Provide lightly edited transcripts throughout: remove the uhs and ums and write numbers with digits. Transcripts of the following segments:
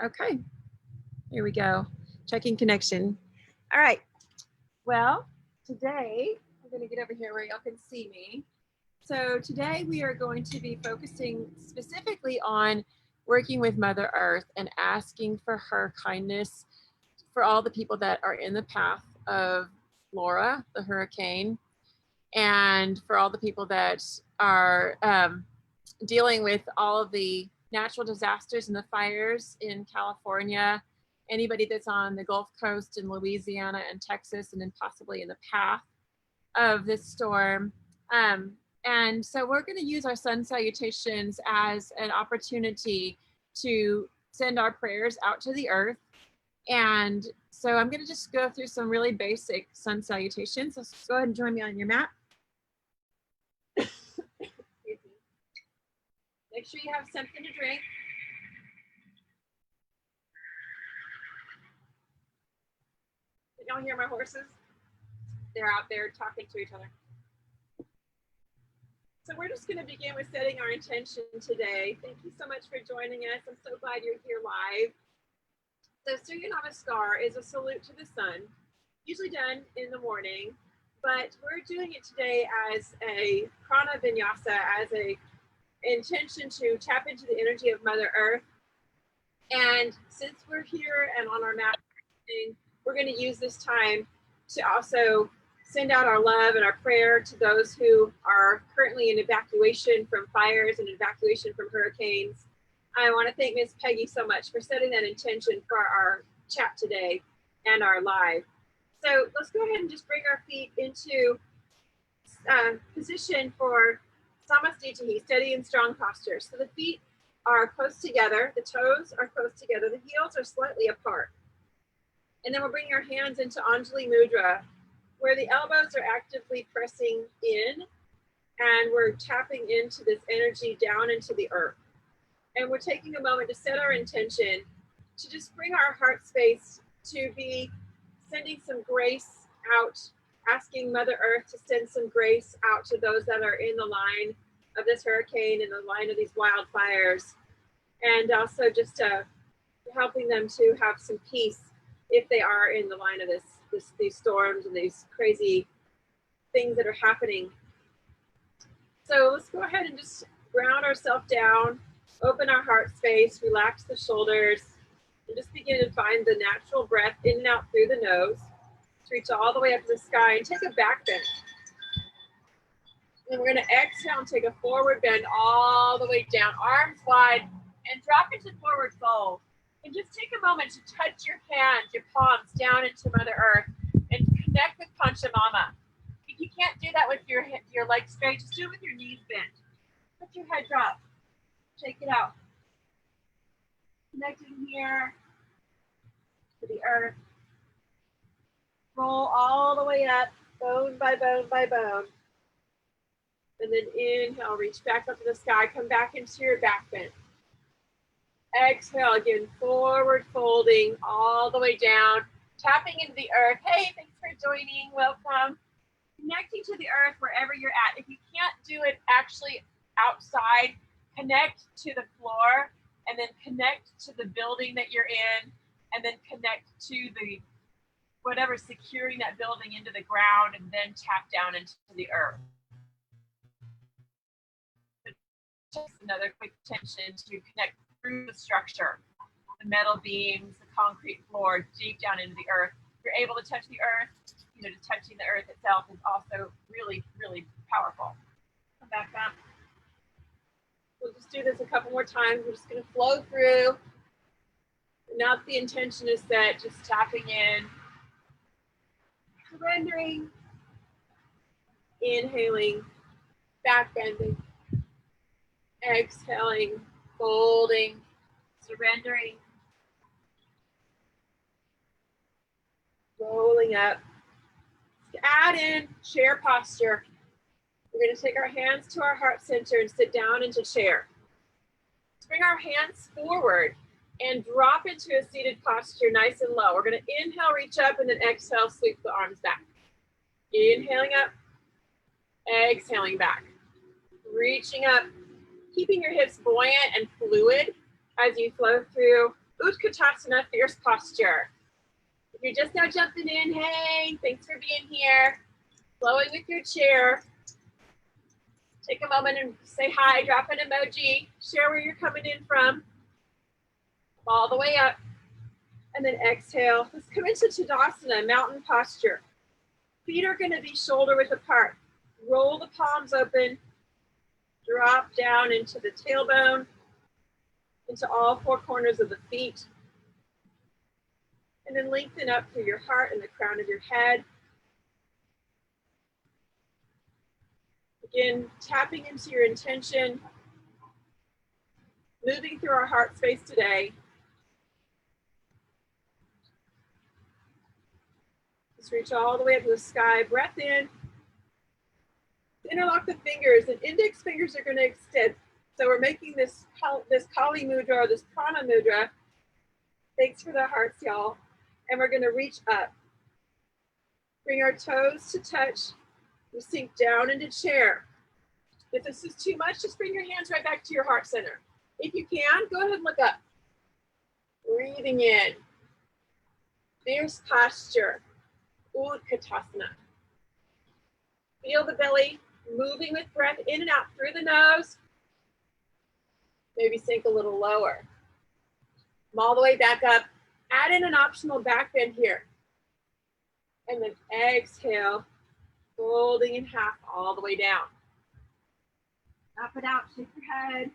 Okay, here we go. Checking connection. All right. Well, today, I'm going to get over here where y'all can see me. So today we are going to be focusing specifically on working with Mother Earth and asking for her kindness for all the people that are in the path of Laura, the hurricane, and for all the people that are dealing with all of the natural disasters and the fires in California, anybody that's on the Gulf Coast in Louisiana and Texas, and then possibly in the path of this storm. And so we're going to use our sun salutations as an opportunity to send our prayers out to the earth. And so I'm going to just go through some really basic sun salutations. So go ahead and join me on your mat. Make sure you have something to drink. Can y'all hear my horses? They're out there talking to each other. So we're just going to begin with setting our intention today. Thank you so much for joining us. I'm so glad you're here live. So Surya Namaskar is a salute to the sun, usually done in the morning, but we're doing it today as a prana vinyasa, as a intention to tap into the energy of Mother Earth. And since we're here and on our mat, we're going to use this time to also send out our love and our prayer to those who are currently in evacuation from fires and evacuation from hurricanes. I want to thank Miss Peggy so much for setting that intention for our chat today and our live. So let's go ahead and just bring our feet into position for Samastitihi, steady and strong posture. So the feet are close together, the toes are close together, the heels are slightly apart. And then we'll bring our hands into Anjali Mudra, where the elbows are actively pressing in, and we're tapping into this energy down into the earth. And we're taking a moment to set our intention to just bring our heart space to be sending some grace out, asking Mother Earth to send some grace out to those that are in the line of this hurricane, in the line of these wildfires, and also just helping them to have some peace if they are in the line of these storms and these crazy things that are happening. So let's go ahead and just ground ourselves down, open our heart space, relax the shoulders, and just begin to find the natural breath in and out through the nose. Reach all the way up to the sky and take a back bend. And we're going to exhale and take a forward bend all the way down, arms wide, and drop into forward fold. And just take a moment to touch your hands, your palms down into Mother Earth and connect with Panchamama. If you can't do that with your legs straight, just do it with your knees bent. Let your head drop. Shake it out. Connecting here to the earth. Roll all the way up, bone by bone by bone. And then inhale, reach back up to the sky, come back into your back bend. Exhale, again, forward folding all the way down, tapping into the earth. Hey, thanks for joining, welcome. Connecting to the earth wherever you're at. If you can't do it actually outside, connect to the floor, and then connect to the building that you're in, and then connect to the whatever's securing that building into the ground, and then tap down into the earth. Just another quick tension to connect through the structure, the metal beams, the concrete floor, deep down into the earth. If you're able to touch the earth, just touching the earth itself is also really, really powerful. Come back up. We'll just do this a couple more times. We're just going to flow through. And now that the intention is set, just tapping in, surrendering, inhaling, back bending, exhaling, folding, surrendering, rolling up. Add in chair posture. We're going to take our hands to our heart center and sit down into chair. Let's bring our hands forward and drop into a seated posture nice and low. We're going to inhale, reach up, and then exhale, sweep the arms back. Inhaling up, exhaling back. Reaching up, keeping your hips buoyant and fluid as you flow through Utkatasana, fierce posture. If you're just now jumping in, hey, thanks for being here. Flowing with your chair. Take a moment and say hi, drop an emoji, share where you're coming in from. All the way up. And then exhale. Let's come into Tadasana, mountain posture. Feet are going to be shoulder width apart. Roll the palms open. Drop down into the tailbone, into all four corners of the feet. And then lengthen up through your heart and the crown of your head. Again, tapping into your intention, moving through our heart space today. Just reach all the way up to the sky. Breath in. Interlock the fingers, and index fingers are going to extend. So we're making this Kali mudra or this prana mudra. Thanks for the hearts, y'all. And we're going to reach up. Bring our toes to touch. We sink down into chair. If this is too much, just bring your hands right back to your heart center. If you can, go ahead and look up. Breathing in. Fierce posture. Utkatasana. Feel the belly moving with breath in and out through the nose. Maybe sink a little lower. Come all the way back up. Add in an optional back bend here. And then exhale, folding in half all the way down. Up and out, shake your head.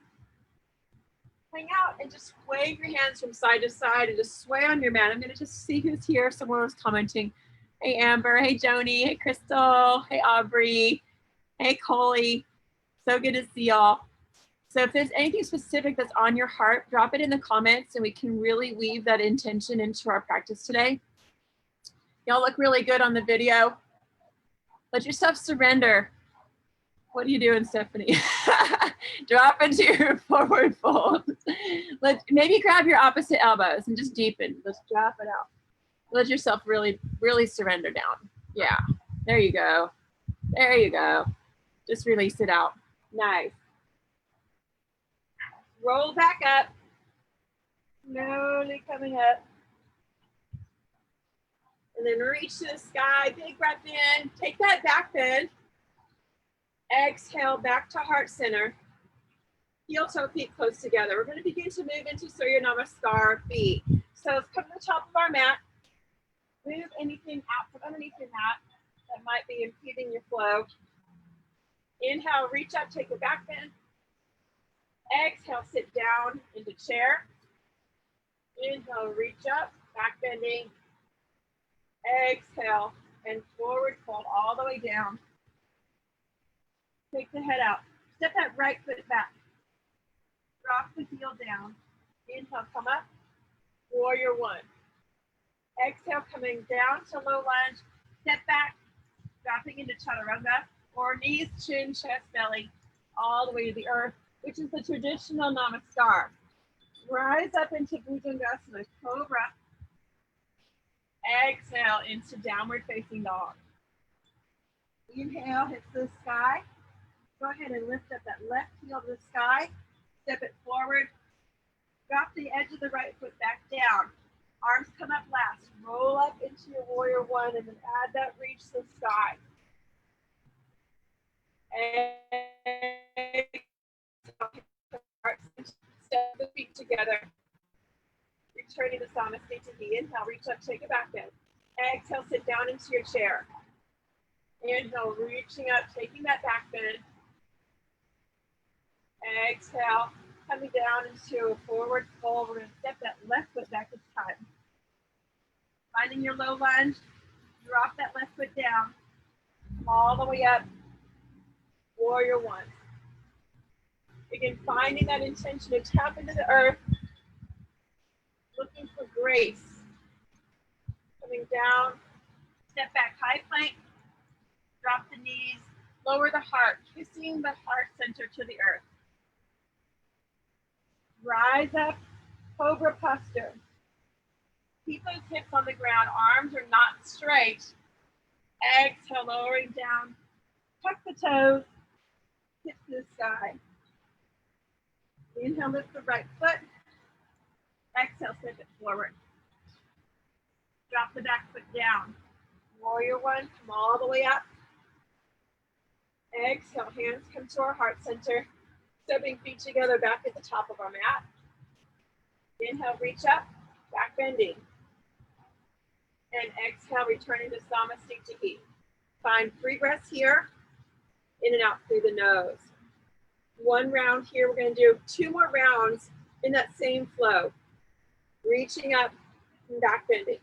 Hang out and just wave your hands from side to side and just sway on your mat. I'm going to just see who's here. Someone was commenting. Hey, Amber. Hey, Joni. Hey, Crystal. Hey, Aubrey. Hey, Coley. So good to see y'all. So if there's anything specific that's on your heart, drop it in the comments and we can really weave that intention into our practice today. Y'all look really good on the video. Let yourself surrender. What are you doing, Stephanie? Drop into your forward fold. Maybe grab your opposite elbows and just deepen. Let's drop it out. Let yourself really, really surrender down. Yeah, there you go. There you go. Just release it out. Nice. Roll back up. Slowly coming up. And then reach to the sky. Big breath in. Take that back bend. Exhale back to heart center. Heel toe feet close together. We're going to begin to move into Surya Namaskar feet. So let's come to the top of our mat. Move anything out from underneath your mat that might be impeding your flow. Inhale, reach up, take a back bend. Exhale, sit down into chair. Inhale, reach up, back bending. Exhale, and forward fold all the way down. Take the head out. Step that right foot back. Drop the heel down. Inhale, come up. Warrior one. Exhale, coming down to low lunge. Step back, dropping into chaturanga, or knees, chin, chest, belly, all the way to the earth, which is the traditional namaskar. Rise up into Bhujangasana, cobra. Exhale into downward facing dog. Inhale, hits the sky. Go ahead and lift up that left heel to the sky. Step it forward. Drop the edge of the right foot back down. Arms come up last. Roll up into your warrior one and then add that reach to the sky. Step the feet together. Returning to Samasthiti. Inhale, reach up, take it back in. Exhale, sit down into your chair. Inhale, reaching up, taking that back bend. Exhale, coming down into a forward fold. We're going to step that left foot back this time. Finding your low lunge, drop that left foot down, all the way up, warrior one. Again, finding that intention to tap into the earth, looking for grace. Coming down, step back, high plank, drop the knees, lower the heart, kissing the heart center to the earth. Rise up, cobra posture. Keep those hips on the ground, arms are not straight. Exhale, lowering down, tuck the toes, hips to the sky. Inhale, lift the right foot. Exhale, step it forward. Drop the back foot down. Warrior one, come all the way up. Exhale, hands come to our heart center. Stepping feet together back at the top of our mat. Inhale, reach up, back bending. And exhale, returning to Samasthiti. Find 3 breaths here, in and out through the nose. 1 round here, we're gonna do 2 more rounds in that same flow. Reaching up and back bending.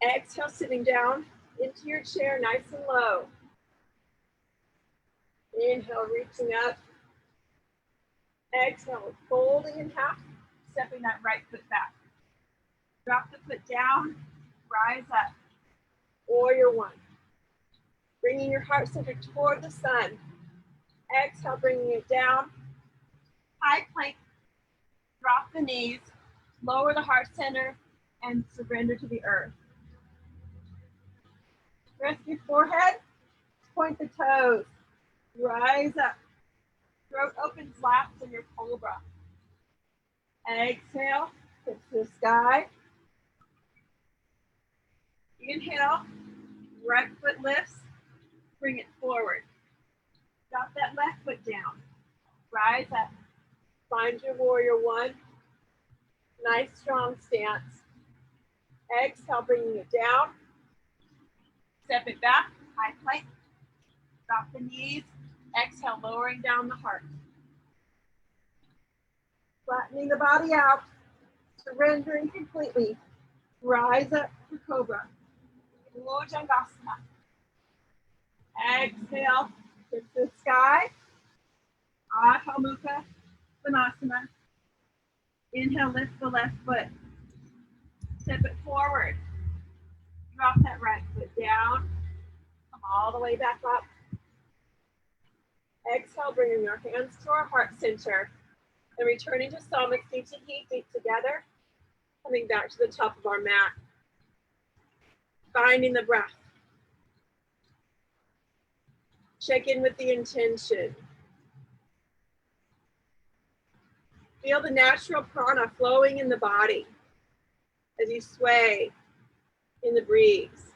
Exhale, sitting down into your chair, nice and low. Inhale, reaching up. Exhale, folding in half, stepping that right foot back. Drop the foot down, rise up. Warrior one. Bringing your heart center toward the sun. Exhale, bringing it down. High plank, drop the knees, lower the heart center, and surrender to the earth. Rest your forehead, point the toes, rise up. Throat opens, laps in your cobra. Exhale, hips to the sky. Inhale, right foot lifts, bring it forward. Drop that left foot down. Rise up. Find your warrior one. Nice strong stance. Exhale, bringing it down. Step it back, high plank. Drop the knees. Exhale, lowering down the heart. Flattening the body out. Surrendering completely. Rise up for cobra. Bhujangasana. Exhale, to the sky. Adho Mukha Svanasana. Inhale, lift the left foot. Step it forward. Drop that right foot down. Come all the way back up. Exhale, bringing your hands to our heart center and returning to Samasthiti, feet together. Coming back to the top of our mat. Finding the breath. Check in with the intention. Feel the natural prana flowing in the body as you sway in the breeze.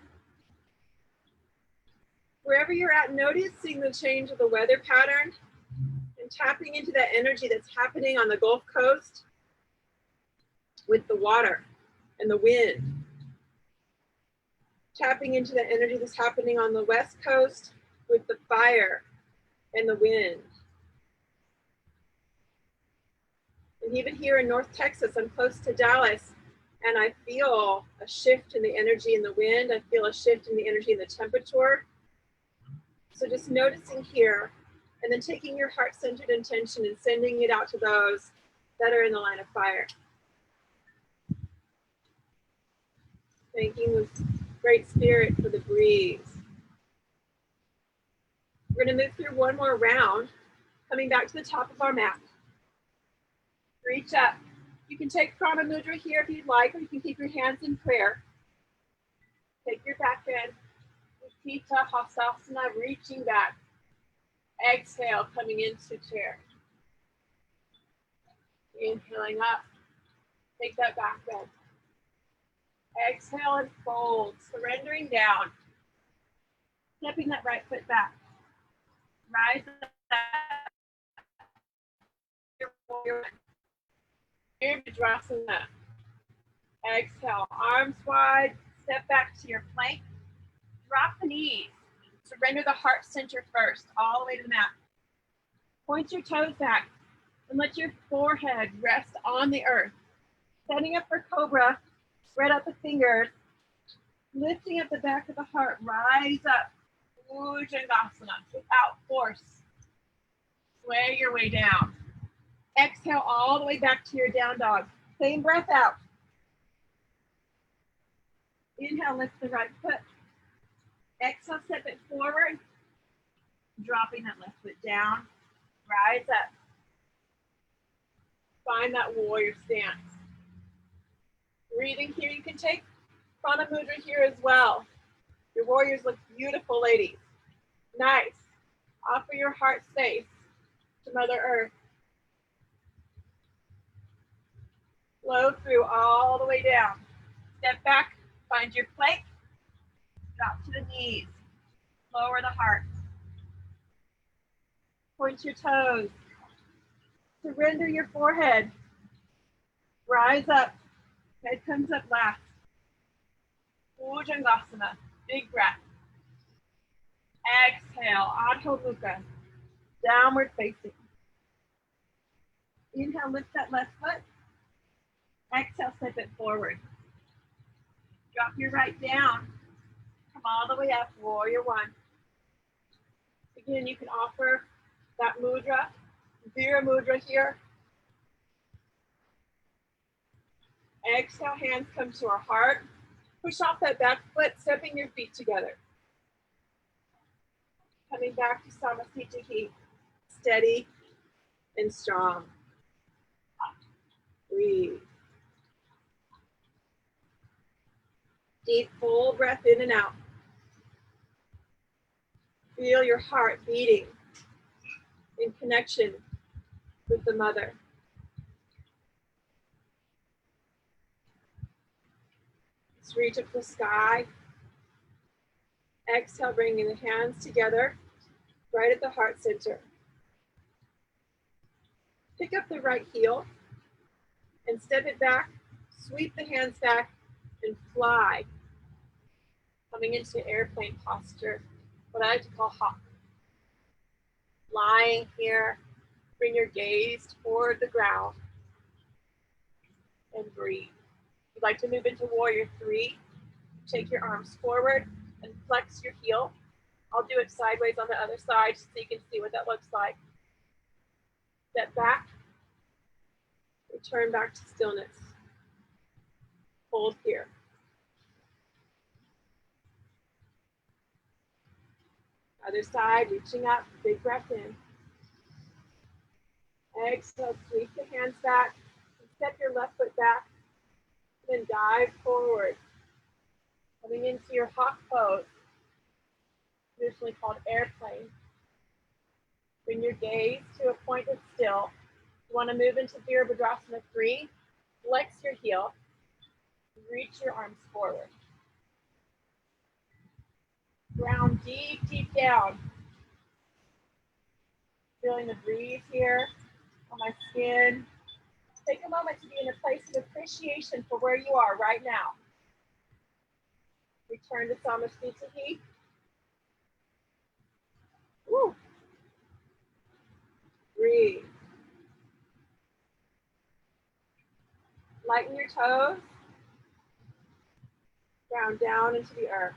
Wherever you're at, noticing the change of the weather pattern and tapping into that energy that's happening on the Gulf Coast with the water and the wind. Tapping into the energy that's happening on the West Coast with the fire and the wind. And even here in North Texas, I'm close to Dallas, and I feel a shift in the energy in the wind. I feel a shift in the energy in the temperature. So just noticing here, and then taking your heart-centered intention and sending it out to those that are in the line of fire. Thanking the Great Spirit for the breeze. We're gonna move through one more round, coming back to the top of our mat. Reach up. You can take Prana Mudra here if you'd like, or you can keep your hands in prayer. Take your back bend. Utthita Hasasana, reaching back. Exhale, coming into chair. Inhaling up. Take that back bend. Exhale and fold, surrendering down. Stepping that right foot back. Rise up. Virabhadrasana. Exhale, arms wide, step back to your plank. Drop the knees. Surrender the heart center first, all the way to the mat. Point your toes back and let your forehead rest on the earth. Setting up for cobra, spread out the fingers. Lifting up the back of the heart, rise up. Bhujangasana, without force. Sway your way down. Exhale all the way back to your down dog. Same breath out. Inhale, lift the right foot. Exhale, step it forward. Dropping that left foot down. Rise up. Find that warrior stance. Breathing here, you can take Prana Mudra here as well. Your warriors look beautiful, ladies. Nice. Offer your heart space to Mother Earth. Flow through all the way down. Step back, find your plank, drop to the knees, lower the heart. Point your toes. Surrender your forehead. Rise up. Head comes up last. Bhujangasana. Big breath. Exhale. Adho Mukha. Downward facing. Inhale, lift that left foot. Exhale, step it forward. Drop your right down. Come all the way up, warrior one. Again, you can offer that mudra, Vira mudra here. Exhale, hands come to our heart. Push off that back foot, stepping your feet together. Coming back to Samasthiti, steady and strong. Breathe. Deep, full breath in and out. Feel your heart beating in connection with the mother. Let's reach up to the sky. Exhale, bringing the hands together right at the heart center. Pick up the right heel and step it back. Sweep the hands back and fly. Coming into airplane posture, what I like to call hawk. Lying here, bring your gaze toward the ground and breathe. If you'd like to move into warrior three, take your arms forward and flex your heel. I'll do it sideways on the other side so you can see what that looks like. Step back, return back to stillness. Hold here. Other side, reaching up, big breath in. Exhale, sweep the hands back, step your left foot back, then dive forward. Coming into your hawk pose, traditionally called airplane. Bring your gaze to a point that's still. You want to move into Virabhadrasana 3, flex your heel, reach your arms forward. Ground deep, deep down. Feeling the breeze here on my skin. Take a moment to be in a place of appreciation for where you are right now. Return to Samasthiti. Woo. Breathe. Lighten your toes. Ground down into the earth.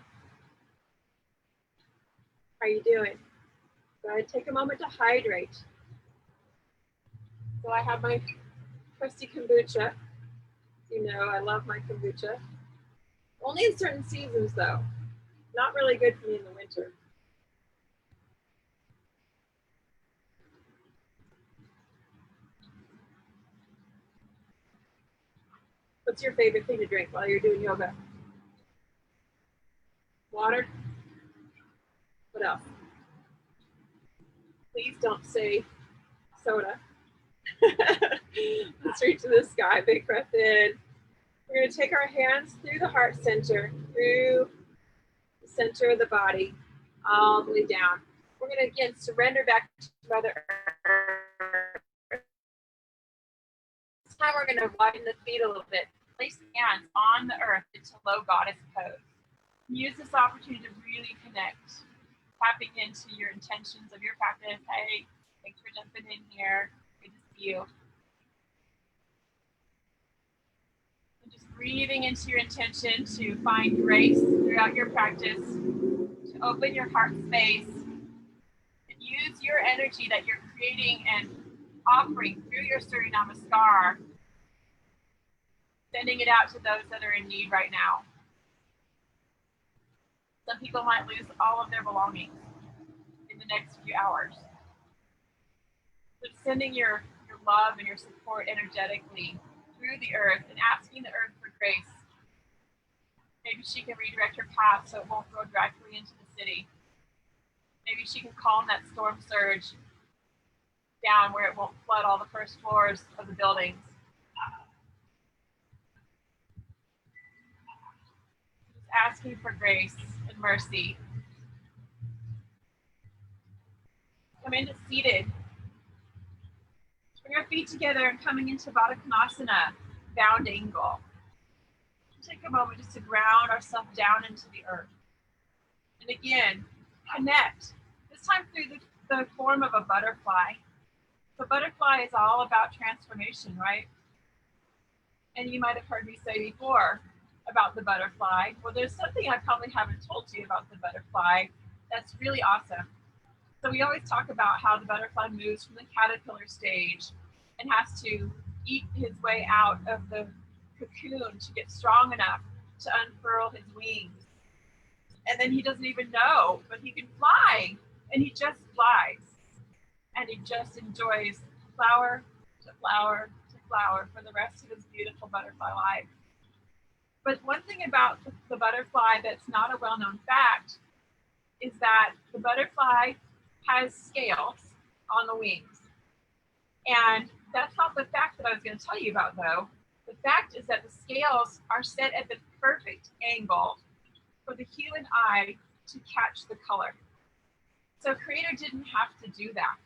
How are you doing? Go ahead, take a moment to hydrate. So I have my trusty kombucha. You know, I love my kombucha. Only in certain seasons though. Not really good for me in the winter. What's your favorite thing to drink while you're doing yoga? Water? What else? Please don't say soda. Let's reach to the sky, big breath in. We're gonna take our hands through the heart center, through the center of the body, all the way down. We're gonna again surrender back to Mother Earth. This time we're gonna widen the feet a little bit. Place the hands on the earth into low goddess pose. Use this opportunity to really connect, tapping into your intentions of your practice. Hey, thanks for jumping in here. Good to see you. And just breathing into your intention to find grace throughout your practice, to open your heart space, and use your energy that you're creating and offering through your Surya Namaskar, sending it out to those that are in need right now. Some people might lose all of their belongings in the next few hours. So sending your love and your support energetically through the earth and asking the earth for grace. Maybe she can redirect her path so it won't go directly into the city. Maybe she can calm that storm surge down where it won't flood all the first floors of the buildings. asking for grace and mercy. Come into seated. Bring our feet together and coming into Baddha Konasana, bound angle. Take a moment just to ground ourselves down into the earth. And again, connect. This time through the form of a butterfly. The butterfly is all about transformation, right? And you might have heard me say before about the butterfly. Well, there's something I probably haven't told you about the butterfly that's really awesome. So we always talk about how the butterfly moves from the caterpillar stage and has to eat his way out of the cocoon to get strong enough to unfurl his wings. And then he doesn't even know, but he can fly, and he just flies. And he just enjoys flower to flower to flower for the rest of his beautiful butterfly life. But one thing about the butterfly that's not a well-known fact is that the butterfly has scales on the wings. And that's not the fact that I was going to tell you about, though. The fact is that the scales are set at the perfect angle for the human eye to catch the color. So Creator didn't have to do that.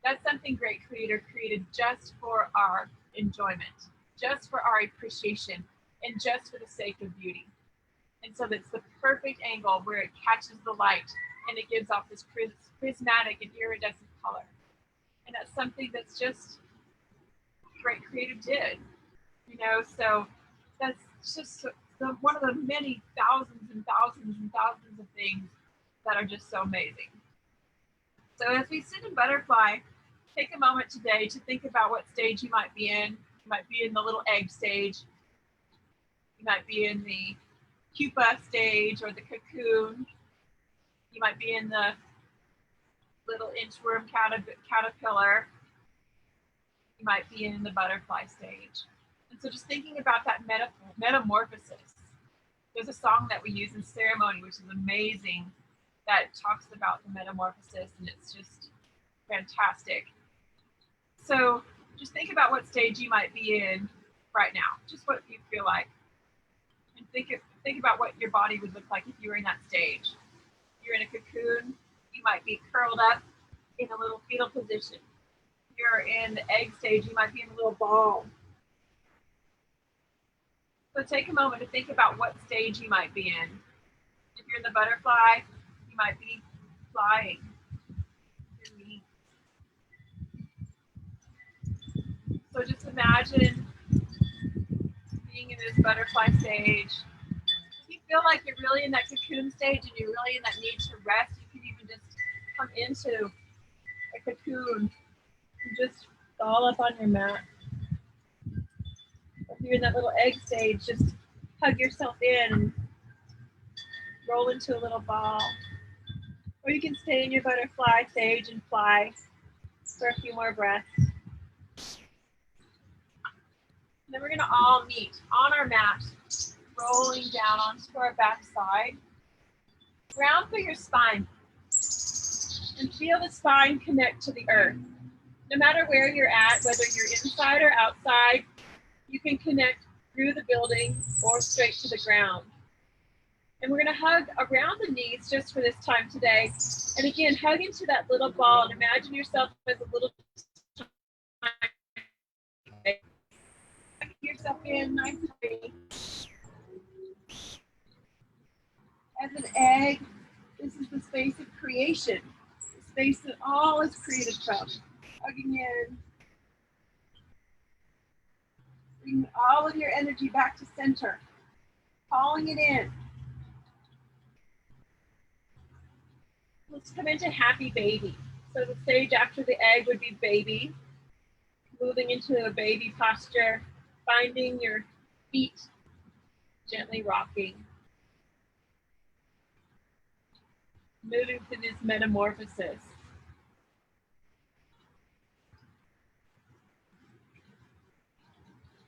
That's something great Creator created just for our enjoyment, just for our appreciation, and just for the sake of beauty. And so that's the perfect angle where it catches the light and it gives off this prismatic and iridescent color. And that's something that's just great Creator did, you know, so that's just one of the many thousands and thousands and thousands of things that are just so amazing. So as we sit in butterfly, take a moment today to think about what stage you might be in. You might be in the little egg stage. You might be in the pupa stage or the cocoon. You might be in the little inchworm caterpillar. You might be in the butterfly stage. And so just thinking about that metamorphosis. There's a song that we use in ceremony, which is amazing, that talks about the metamorphosis, and it's just fantastic. So just think about what stage you might be in right now, just what you feel like. And think about what your body would look like if you were in that stage. If you're in a cocoon, you might be curled up in a little fetal position. If you're in the egg stage, you might be in a little ball. So take a moment to think about what stage you might be in. If you're in the butterfly, you might be flying. So just imagine being in this butterfly stage. If you feel like you're really in that cocoon stage and you're really in that need to rest, you can even just come into a cocoon and just fall up on your mat. If you're in that little egg stage, just hug yourself in and roll into a little ball. Or you can stay in your butterfly stage and fly for a few more breaths. Then we're gonna all meet on our mat, rolling down onto our back side. Ground through your spine and feel the spine connect to the earth. No matter where you're at, whether you're inside or outside, you can connect through the building or straight to the ground. And we're gonna hug around the knees just for this time today. And again, hug into that little ball and imagine yourself as a little yourself in nicely. As an egg, this is the space of creation, the space that all is created from. Hugging in. Bring all of your energy back to center. Calling it in. Let's come into happy baby. So the stage after the egg would be baby. Moving into a baby posture. Finding your feet gently rocking. Moving to this metamorphosis.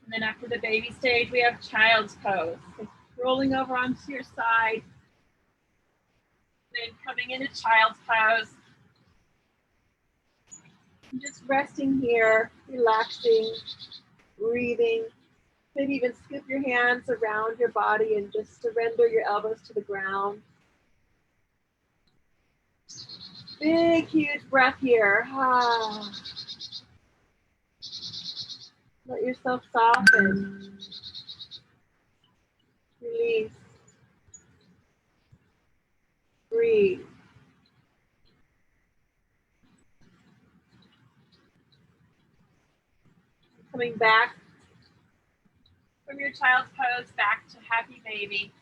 And then after the baby stage, we have child's pose. So rolling over onto your side. Then coming into child's pose. And just resting here, relaxing, breathing, Maybe even scoop your hands around your body and just surrender your elbows to the ground. Big, huge breath here. Ah. Let yourself soften. Release. Breathe. Coming back from your child's pose back to happy baby.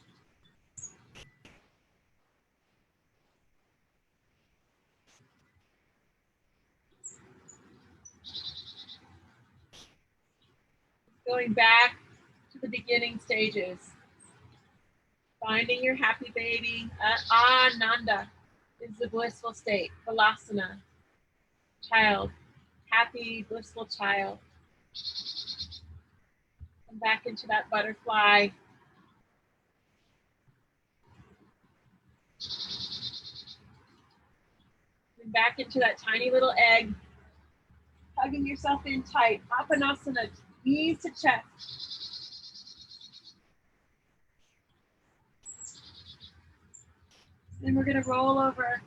Going back to the beginning stages. Finding your happy baby. Ananda is the blissful state. Vilasana. Child. Happy, blissful child. Come back into that butterfly. Come back into that tiny little egg. Hugging yourself in tight. Apanasana. Knees to chest. Then we're going to roll over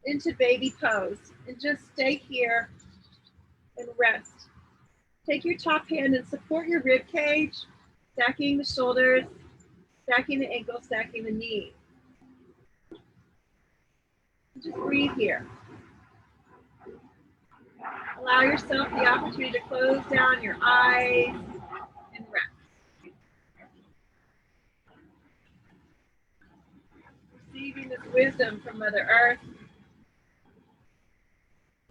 into baby pose and just stay here and rest. Take your top hand and support your rib cage, stacking the shoulders, stacking the ankles, stacking the knees. Just breathe here. Allow yourself the opportunity to close down your eyes and rest. Receiving this wisdom from Mother Earth.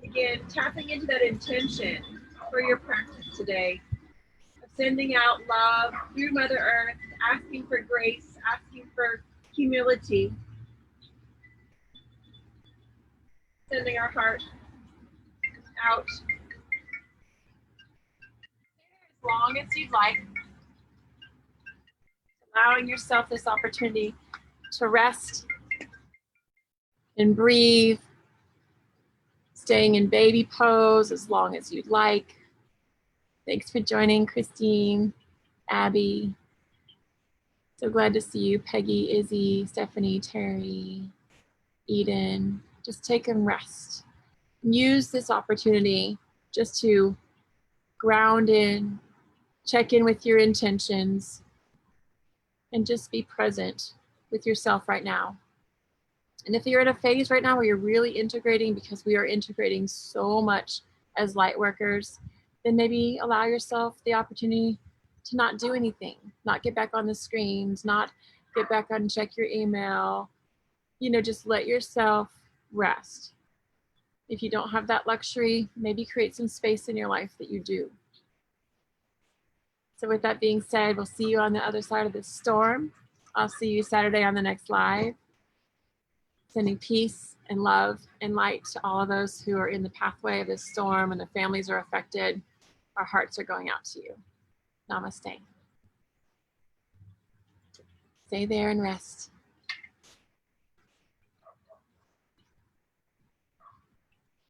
Again, tapping into that intention for your practice today of sending out love through Mother Earth, asking for grace, asking for humility, sending our heart out as long as you'd like, allowing yourself this opportunity to rest and breathe, staying in baby pose as long as you'd like. Thanks for joining, Christine, Abby. So glad to see you, Peggy, Izzy, Stephanie, Terry, Eden. Just take and rest. Use this opportunity just to ground in, check in with your intentions, and just be present with yourself right now. And if you're in a phase right now where you're really integrating, because we are integrating so much as light workers, then maybe allow yourself the opportunity to not do anything, not get back on the screens, not get back on and check your email, just let yourself rest. If you don't have that luxury, maybe create some space in your life that you do. So with that being said, we'll see you on the other side of this storm. I'll see you Saturday on the next live. Sending peace and love and light to all of those who are in the pathway of this storm and the families are affected. Our hearts are going out to you. Namaste. Stay there and rest.